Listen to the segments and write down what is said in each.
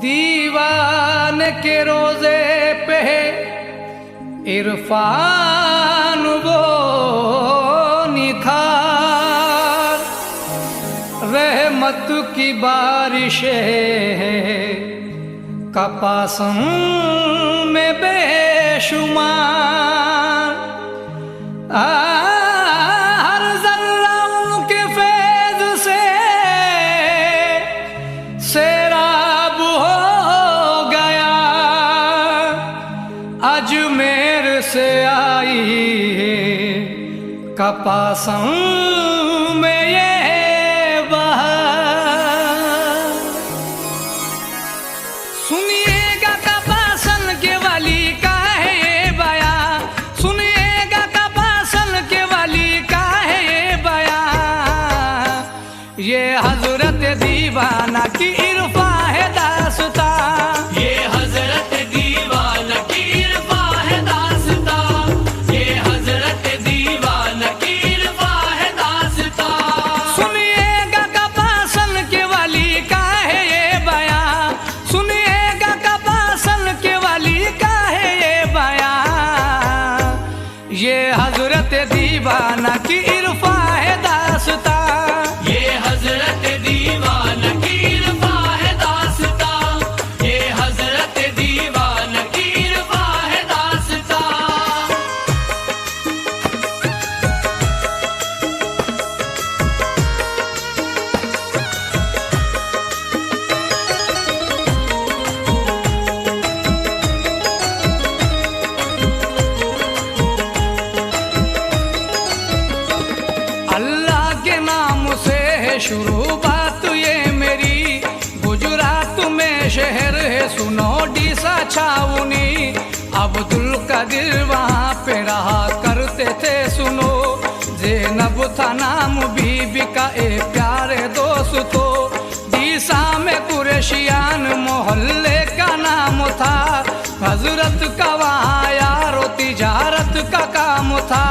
दीवान के रोजे पे इरफान वो निखार, रहमत की बारिशें कपासों में बेशुमार। हर जर्रा उनके फैज़ से सैराब हो गया, अजमेर से आई कपासों में ये बहार। सुनिएगा कपासन के वाली का है ये बया, सुनिएगा कपासन के वाली का है ये बया। ये हजरत दीवाना की इरफा है दास्ता, ये हजरत दीवाना की इरफा है दास्ता, ये हजरत दीवाना की इरफा है दास्ता। सुनिएगा कपासन के वाली का है ये बया, सुनिएगा कपासन के वाली का है ये बया। ये हजरत दीवाना की इरफा है दास्ता, ये हजरत दीवाना की इरफा है दास्ता, ये हजरत दीवाना की इरफा है दास्ता। अल्लाह के नाम से है शुरू बात ये मेरी, गुजरात में शहर है सुनो डीसा छावनी। अब्दुल कदीर वहाँ पे रहा करते थे सुनो, ज़ैनब था नाम बीबी का ए प्यारे दोस्तों। डीसा में कुरैशियान मोहल्ले का नाम था, हजरत का वहाँ यारो तिजारत का काम था।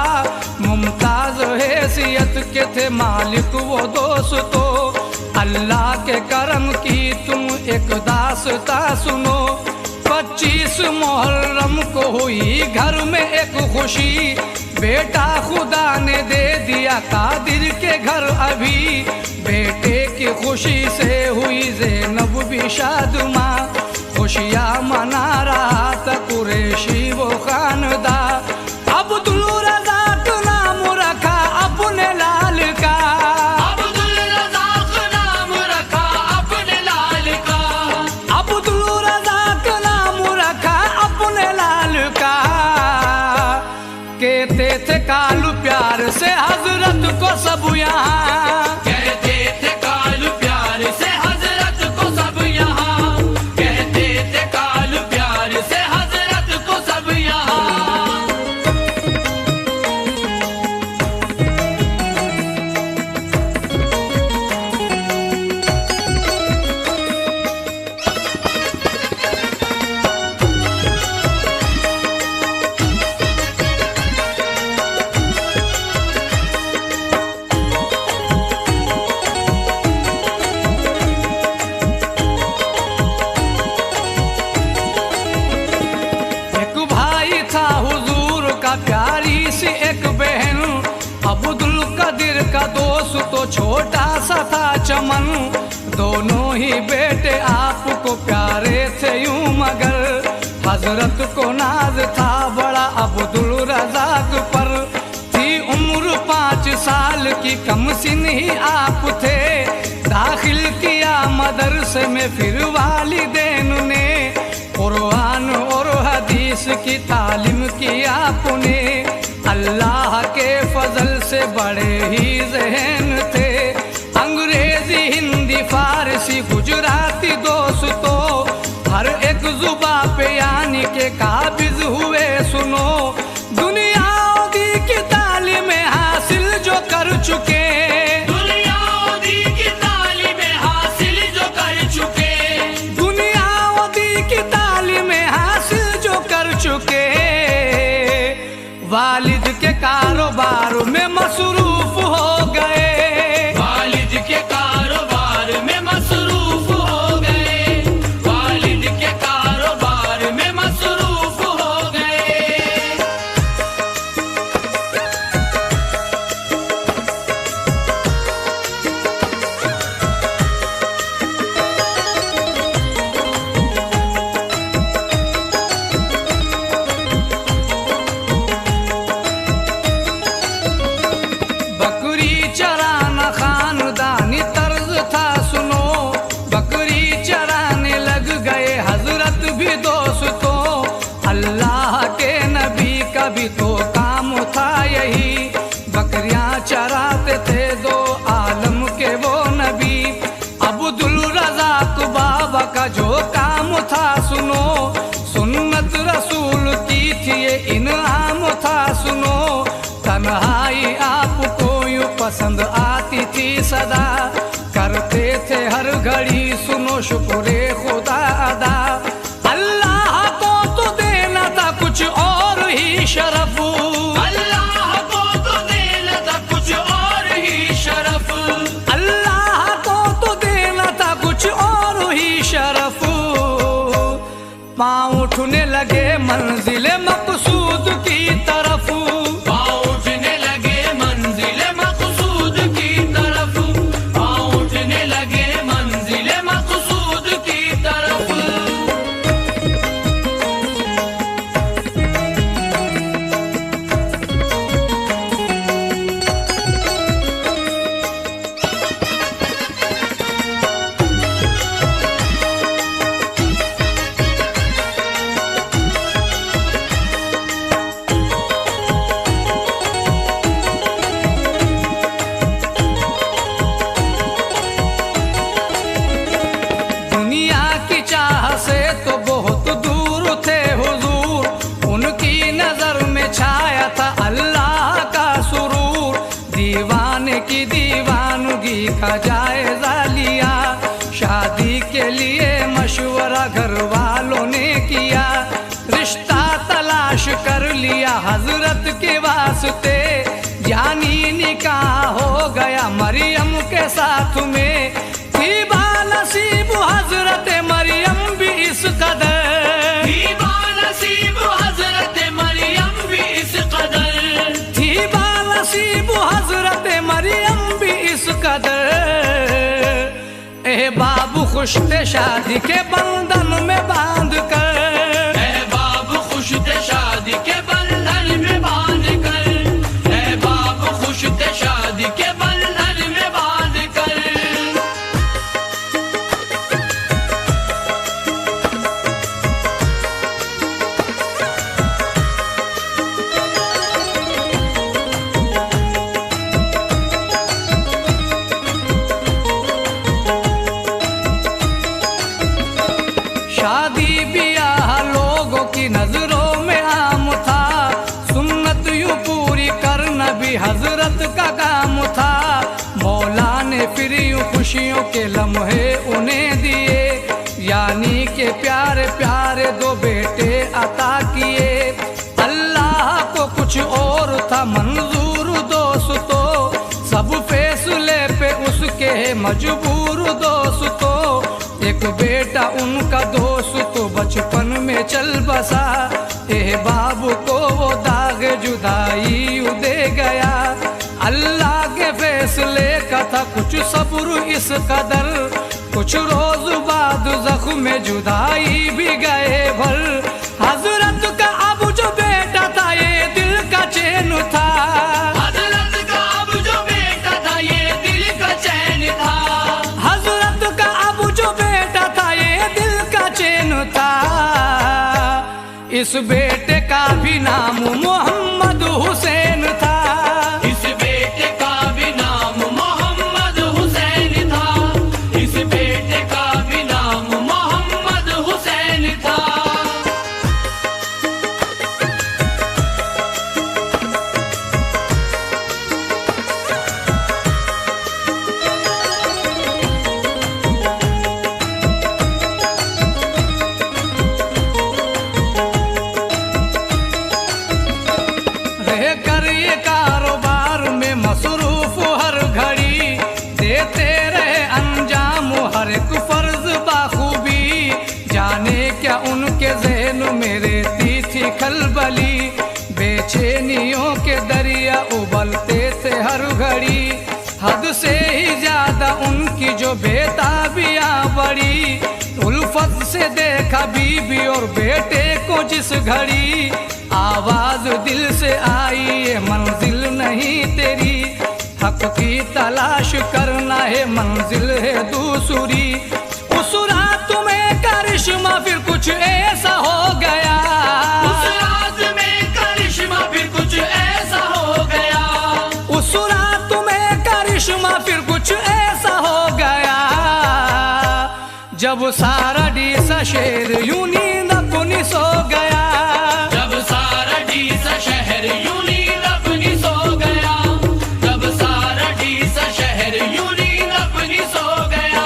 मुमताज हैसियत के थे मालिक वो दोस्तों, अल्लाह के करम की तुम एक दास्ता सुनो। 25 मुहर्रम को हुई घर में एक खुशी, बेटा खुदा ने दे दिया कादिर के घर अभी। बेटे की खुशी से हुई ज़ैनब भी शादमा, खुशियाँ मना रहा था कुरैशी वो खानदा। अब्दुल रज़ाक नाम रखा अपने लाल का, अब्दुल रज़ाक नाम रखा अपने लाल का, अब्दुल रज़ाक नाम रखा अपने लाल का। कहते थे कालू प्यार से हजरत को सब यहाँ, कहते थे कालू प्यार से हजरत को सब यहाँ, कहते थे कालू प्यार से हजरत को सब यहाँ। एक भाई था हुजूर का प्यारी सी एक बहन, अब्दुल कदीर का दोस्त तो छोटा सा था चमन। दोनों ही बेटे आपको प्यारे थे यूं मगर, हजरत को नाज था बड़ा अब्दुल रज़ाक पर। थी उम्र 5 साल की कम सिन ही आप थे, दाखिल किया मदरसे में फिर वालिदैन ने। कुरान और हदीस की तालीम की आपने, अल्लाह के फजल से बड़े ही ज़हन थे। अंग्रेजी हिंदी फारसी गुजराती दोस्तों, हर एक जुबा पे यानी के काबिज हुए सुनो। दुनिया दी की तालीम हासिल जो कर चुके, दुनिया दी की तालीम हासिल जो कर चुके, दुनिया दी की तालीम हासिल जो कर चुके। वालिद के कारोबार में मसरूफ हो गए, वालिद के कारोबार में मसरूफ हो गए, वालिद शुक्र खुदा अदा। अल्लाह को तो देना था कुछ और ही शरफ, अल्लाह को तो देना था कुछ और ही शरफ, अल्लाह को तो देना था कुछ और ही शरफ। पाँव उठने लगे मंजिल मकसूद की तरफ, पाँव उठने लगे मंजिल मकसूद की तरफ, पाँव उठने लगे मंजिल मकसूद की तरफ। दुनिया की चाह से तो बहुत दूर थे हुजूर, उनकी नजर में छाया था अल्लाह का सुरूर। दीवाने की दीवानगी का जायजा लिया, शादी के लिए मशवरा घर वालों ने किया। रिश्ता तलाश कर लिया हजरत के वास्ते, जानी निकाह हो गया मरियम के साथ में। थी बानसीब हजरत मरियम भी इस कदर, थी बानसीब हजरत मरियम भी इस कदर, थी बानसीब हजरत मरियम भी इस कदर। ए बाबू खुश थे शादी के बंधन में बांध कर, ऐ बाब खुश थे शादी के बंधन में बांध कर, ऐ बाब खुश थे शादी के बंधन में बांध कर। शादी ब्याह लोगों की नजरों में आम था, सुन्नत यूं पूरी करना भी हजरत का काम था। मौला ने फिर यूं खुशियों के लम्हे उन्हें दिए, यानी के प्यारे प्यारे दो बेटे अता किए। अल्लाह को कुछ और था मंजूर दोस्तों, सब फैसले पे उसके मजबूर दोस्तों। एक बेटा उनका दोस्त तो बचपन में चल बसा, ए बाबू को वो दाग जुदाई दे गया। अल्लाह के फैसले का था कुछ सब्र इस कदर, कुछ रोज बाद जख्म जुदाई भी गए भर। हजरत का अब जो बेटा था ये दिल का चैन था, हजरत का अब जो बेटा था ये दिल का चैन था, हजरत का अब जो बेटा था ये दिल का चैन था। इस बेटे का भी नाम मोहम्मद हुसैन था, इस बेटे का भी नाम मोहम्मद हुसैन था, इस बेटे का भी नाम मोहम्मद हुसैन था। रह कर ये कारोबार में मसरूफ हर घड़ी, देते रहे अंजाम हर एक फर्ज बाखूबी। जाने क्या उनके ज़हन में रहती थी खलबली, बेचैनियों के दरिया उबलते थे हर घड़ी। हद से ही ज्यादा उनकी जो बेताबियां बड़ी, उल्फत से देखा बीबी और बेटे को जिस घड़ी। आवाज दिल से आई ये मंजिल नहीं तेरी, हक की तलाश करना है मंजिल है दूसरी। उस रात में करिश्मा फिर कुछ ऐसा हो गया, उस रात में करिश्मा फिर कुछ ऐसा हो गया, उस रात में करिश्मा फिर कुछ ऐसा हो गया। जब सारा डीसा शहर यूं नींद अपनी सो गया, जब सारा डीसा शहर यूं नींद अपनी सो गया, जब सारा डीसा शहर यूं नींद अपनी सो गया।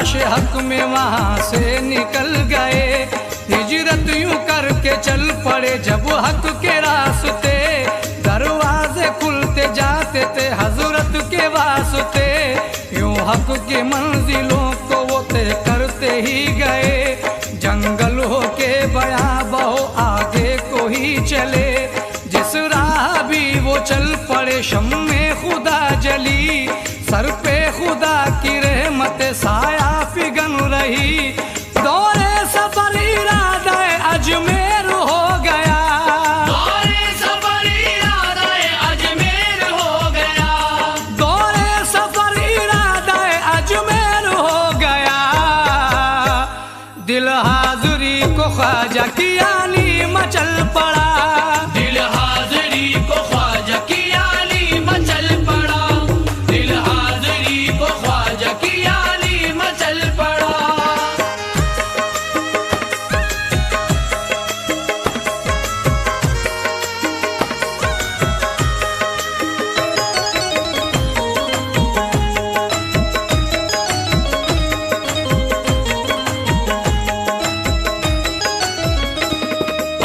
तलाश हक में वहाँ से निकल गए। हिजरत यूं करके चल पड़े जब हक के रास्ते, दरवाजे खुलते जाते थे हजरत के वास्ते। यूं हक की मंजिलों को वो तय करते ही गए, जंगल हो के बयाबा हो आगे को ही चले। जिस राह भी वो चल पड़े शम्मे खुदा जली, सर पे खुदा की रहमत साया फिगन रही। दौरे सफर इरादा अजमेर हो गया, दौरे सफर इरादा अजमेर हो गया, दौरे सफर इरादा अजमेर हो गया। दिल हाज़री को ख्वाजा की आली मचल पड़ा, दिल हाज़री को ख्वाजा की आली मचल पड़ा, दिल हाज़री को ख्वाजा की आली मचल पड़ा।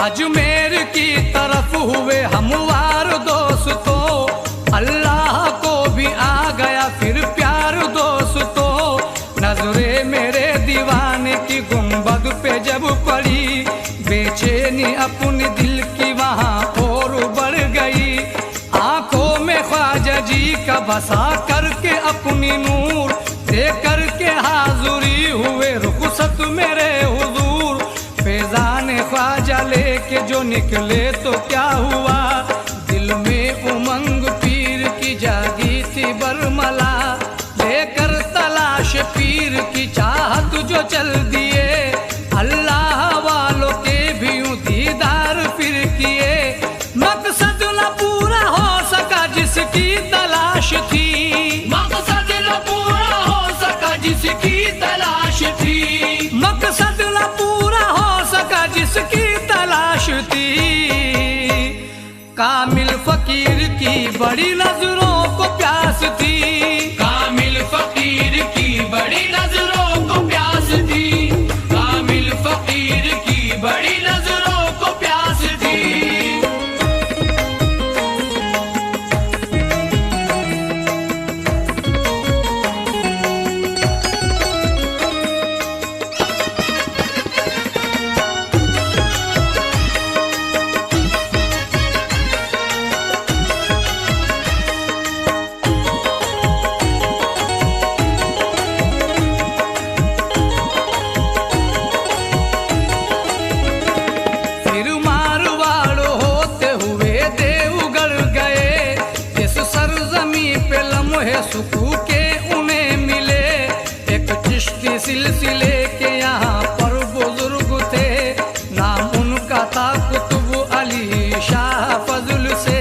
अजमेर की तरफ हुए हमवार दोस्तों, अल्लाह को भी आ गया फिर प्यार दोस्तों। नजरे मेरे दीवाने की गुंबद पे जब पड़ी, बेचैनी अपने दिल की वहाँ और बढ़ गई। आंखों में ख्वाजा जी का बसा करके अपनी नूर, दे करके हाज़ुरी हुए रुखसत मेरे हुजूर। फैजान ख्वाजा लेके जो निकले तो क्या हुआ, दिल में उमंग पीर की जागी थी बरमला। लेकर तलाश पीर की चाहत जो चल दिए, अल्लाह वालों के भी यूं दीदार फिर किए। मकसद न पूरा हो सका जिसकी तलाश थी, मकसद न पूरा हो सका जिसकी तलाश थी, मकसद न पूरा हो सका जिसकी तलाश थी। कामिल फकीर की बड़ी नजरों को प्यास थी, कामिल फकीर की बड़ी नजरों को प्यास थी, कामिल फकीर की बड़ी नजरों को प्यास थी। फिर मारवाड़ होते हुए देवगढ़ गए। इस सरजमी पे लम्हे सुकू के उन्हें मिले, एक चिश्ती सिलसिले के यहाँ पर बुजुर्ग थे। नाम उनका था कुतुब अली शाह फजल से,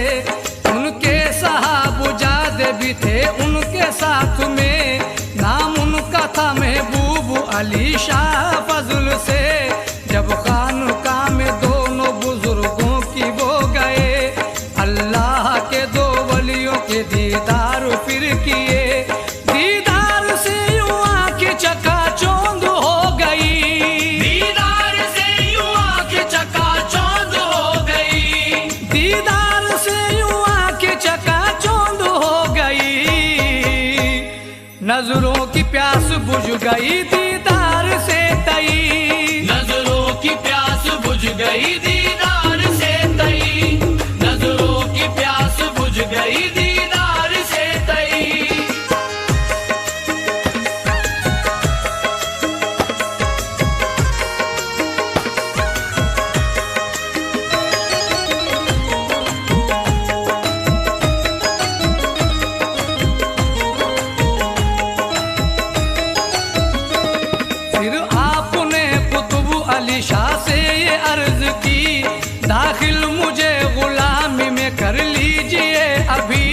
उनके साहबजादे भी थे उनके साथ में। नाम उनका था महबूब अली शाह फजल से। जब खानकाह में दोनों बुजुर्गों की वो गए, अल्लाह के दो वलियों के दीदार फिर किए। दीदार से यूं आंखें चकाचौंध हो गई, दीदार से यूं आंखें चकाचौंध हो गई, दीदार से यूं आंखें चकाचौंध हो गई। नजरों की प्यास बुझ गई दीदार से तई, नजरों की प्यास बुझ गई दीदार से तई, नजरों की प्यास बुझ गई दीदार से तई। फिर आपने कुतुब अली शाह से ये अर्ज की, दाखिल मुझे गुलामी में कर लीजिए अभी।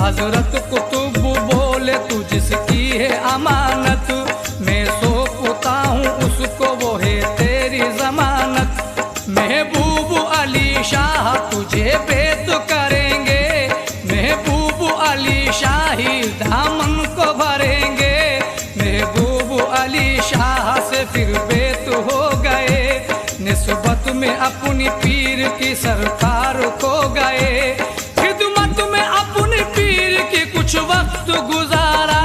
हजरत कुतुब बोले तू जिसकी है अमानत, मैं सौंपता हूँ उसको वो है तेरी जमानत। महबूब अली शाह तुझे बेत करेंगे, महबूब अली शाही दामन को भरेंगे। महबूब अली अपनी पीर की सरकार खो गए। खिदमत में अपने पीर की कुछ वक्त गुजारा,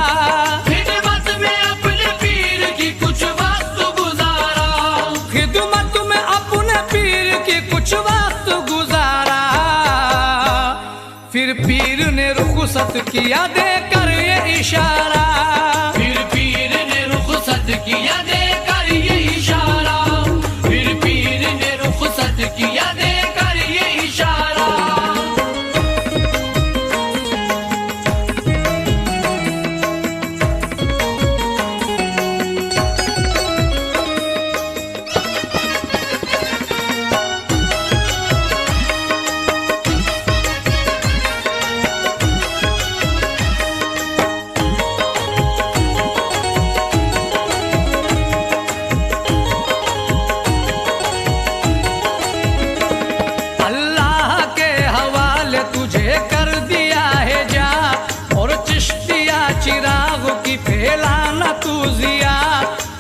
खिदमत में अपने पीर की कुछ वक्त गुजारा, खिदमत में अपने पीर की कुछ वक्त गुजारा। फिर पीर ने रुखसत किया देकर ये इशारा, फिर पीर ने रुखसत किया देकर ये इशारा, फिर पीर ने रुखसत किया देकर ये इशारा। अल्लाह के हवाले तुझे कर दिया है जा, और चिश्तिया चिराग की फैलाना तू जिया।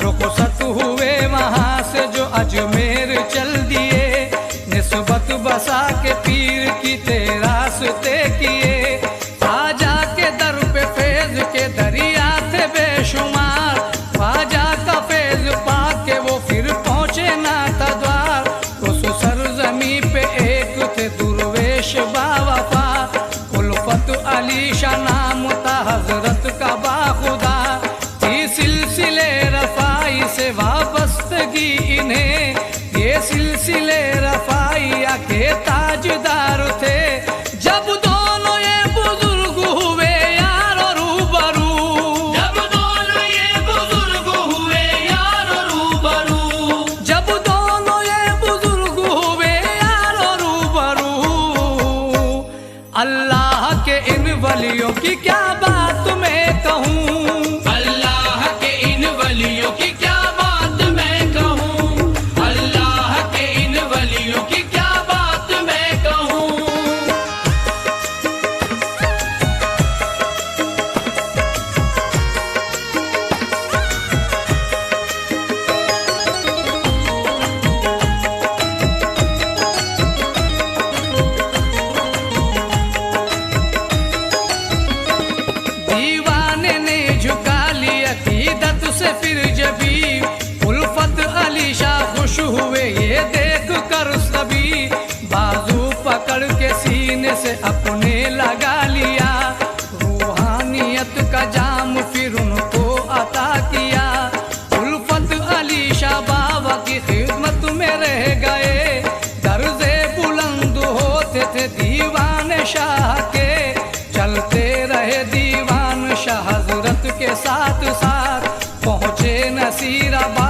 रुखसत हुए वहाँ से जो अजमेर चल दिए, निस्बत बसा के पीर की तेरास्ते किए। ख्वाजा के दर पे फैज के दरिया थे बेशुमार, ख्वाजा का फैज पाके वो फिर पहुँचे नाता द्वार। उस सरजमी पे एक थे दुर्वेश बावफा, उल्फत अली शाह नाम था हजरत का बाखुदा। थी सिलसिले रफाई से वाबस्तगी इन्हें, ये सिलसिले रफाइया के ताजदार थे। जब दोनों ये बुजुर्ग हुए यार रूबरू, जब दोनों ये बुजुर्ग हुए यार रूबरू, जब दोनों ये बुजुर्ग हुए यार रूबरू। अल्लाह के इन वलियों की क्या बात मैं कहूँ, अल्लाह के इन वलियों की क्या बात मैं कहूँ, अल्लाह के इन वलियों की क्या बात मैं कहूँ। दीवाने ने झुका लिया अकीदत से फिर जबी। उल्फत अली शाह खुश हुए ये देख कर सभी, बाजू पकड़ के सीने से अपने लगा लिया। रूहानियत का जाम फिर उनको अता किया। उल्फत अली शाह बाबा की खिदमत में रह गए, दर्जे बुलंद होते थे दीवान शाह के। चलते रहे दीवान शाह हजरत के साथ साथ, पहुँचे नसीराबाद